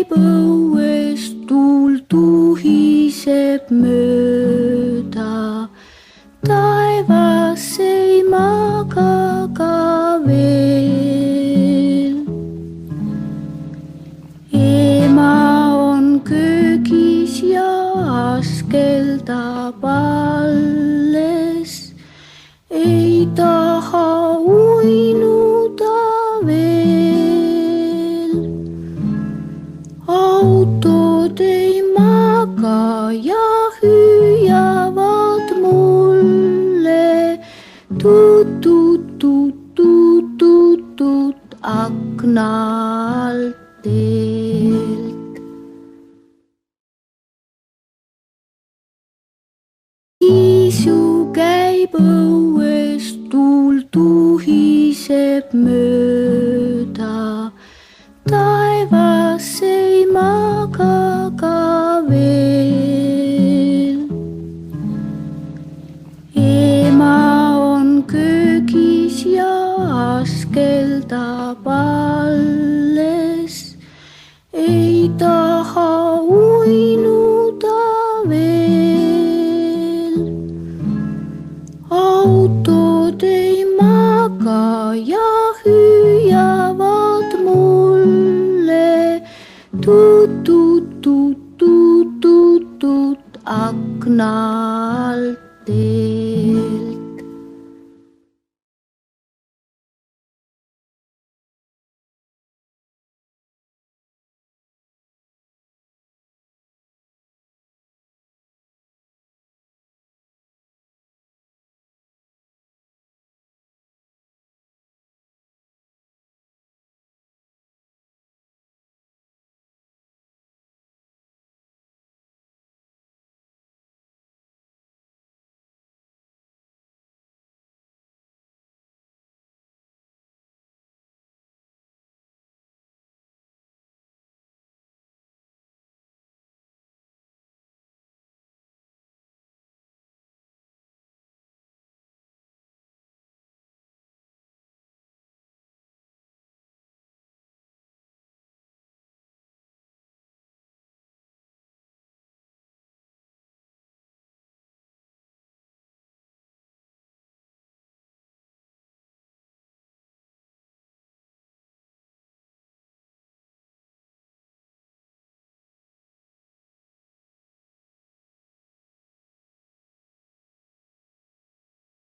käib õues, tuul tuhiseb mööda. Taevas ei maga ka veel. Ema on köögis ja askeldab alles. Ei taha uinuda veel. Autod ei maga ja hüüavad mulle tut-tut-tut-tut-tut akna alt teelt. Isu käib õues, tuul tuhiseb mööda. Taevas ei maga ka veel. Ema on köögis ja askeldab alles. Ei taha uinuda veel. Autod ei maga ja hüüavad mulle